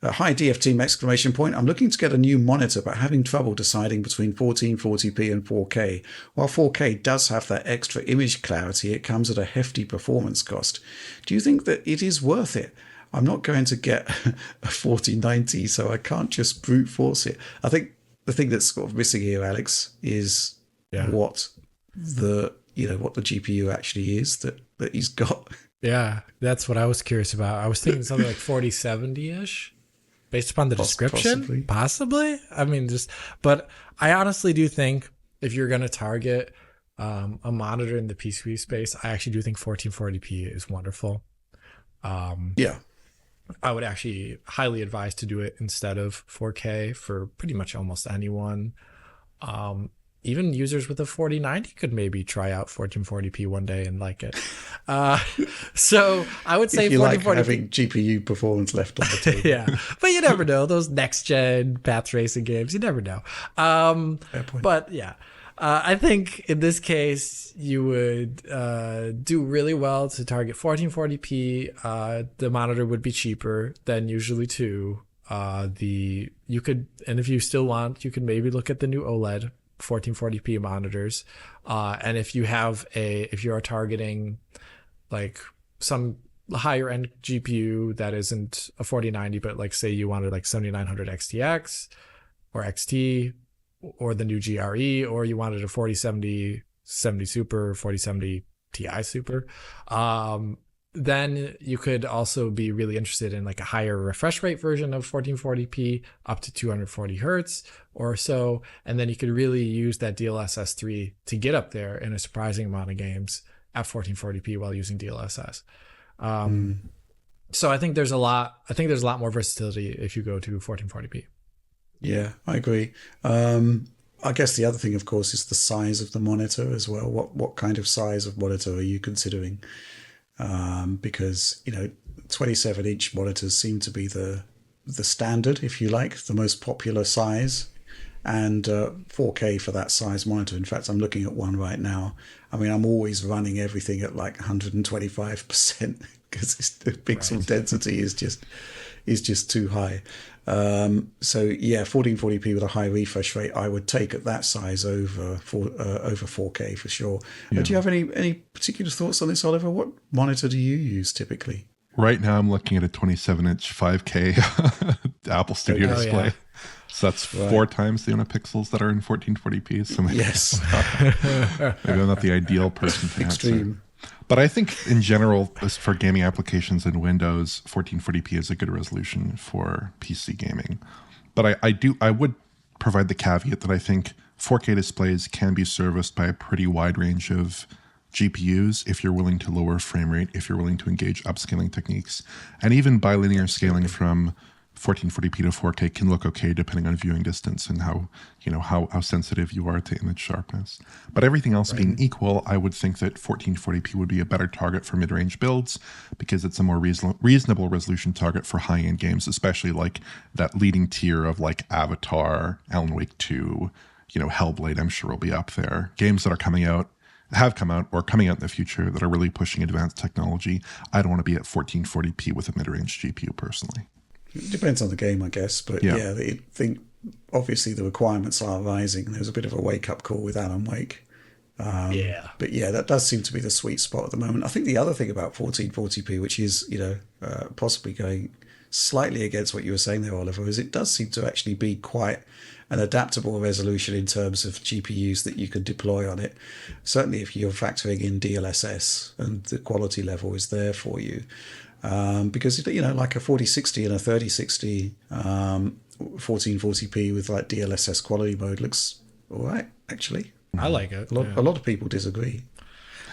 Hi DF team, exclamation point. I'm looking to get a new monitor, but having trouble deciding between 1440p and 4K. While 4K does have that extra image clarity, it comes at a hefty performance cost. Do you think that it is worth it? I'm not going to get a 4090, so I can't just brute force it. I think the thing that's sort of missing here, Alex, is what the GPU actually is that he's got. Yeah, that's what I was curious about. I was thinking something like 4070-ish. Based upon the description, possibly. I mean, but I honestly do think if you're going to target a monitor in the PC space, I actually do think 1440p is wonderful. Yeah. I would actually highly advise to do it instead of 4K for pretty much almost anyone. Even users with a 4090 could maybe try out 1440p one day and like it. So I would say if you like having GPU performance left on the table. Yeah, but you never know. Those next gen path racing games, you never know. Fair point. But yeah, I think in this case you would do really well to target 1440p. The monitor would be cheaper than usually too. And if you still want, you could maybe look at the new OLED 1440p monitors, and if you are targeting like some higher end GPU that isn't a 4090, but like say you wanted like 7900 XTX or XT or the new GRE, or you wanted a 4070 Super, 4070 Ti Super, then you could also be really interested in like a higher refresh rate version of 1440p up to 240 hertz or so. And then you could really use that DLSS 3 to get up there in a surprising amount of games at 1440p while using DLSS. So I think there's a lot more versatility if you go to 1440p. Yeah, I agree. I guess the other thing, of course, is the size of the monitor as well. What kind of size of monitor are you considering? Because 27-inch monitors seem to be the standard, if you like, the most popular size, and 4K for that size monitor. In fact, I'm looking at one right now. I mean, I'm always running everything at like 125% because the pixel density is just too high. So yeah, 1440p with a high refresh rate, I would take at that size over 4K for sure. Yeah. Do you have any particular thoughts on this, Oliver? What monitor do you use typically? Right now, I'm looking at a 27-inch 5K Apple Studio display. Yeah. So that's 4 times the amount of pixels that are in 1440p. So maybe, yes, maybe I'm not the ideal person to extreme. Answer. But I think in general, for gaming applications in Windows, 1440p is a good resolution for PC gaming. But I would provide the caveat that I think 4K displays can be serviced by a pretty wide range of GPUs if you're willing to lower frame rate, if you're willing to engage upscaling techniques. And even bilinear scaling from 1440p to 4K can look okay depending on viewing distance and how sensitive you are to image sharpness. But everything else being equal, I would think that 1440p would be a better target for mid-range builds because it's a more reasonable resolution target for high-end games, especially like that leading tier of like Avatar, Alan Wake 2, Hellblade, I'm sure will be up there. Games that are have come out or coming out in the future that are really pushing advanced technology. I don't want to be at 1440p with a mid-range GPU personally. It depends on the game, I guess. But yeah, I think obviously the requirements are rising. There was a bit of a wake-up call with Alan Wake. But yeah, that does seem to be the sweet spot at the moment. I think the other thing about 1440p, which is, possibly going slightly against what you were saying there, Oliver, is it does seem to actually be quite an adaptable resolution in terms of GPUs that you can deploy on it. Certainly if you're factoring in DLSS and the quality level is there for you. Because, like a 4060 and a 3060 1440p with like DLSS quality mode looks all right, actually. I like it. A lot of people disagree.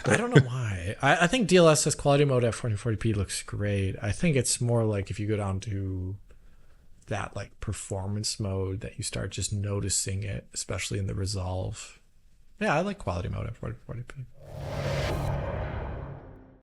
I don't know why. I think DLSS quality mode at 1440p looks great. I think it's more like if you go down to that like performance mode that you start just noticing it, especially in the resolve. Yeah, I like quality mode at 1440p.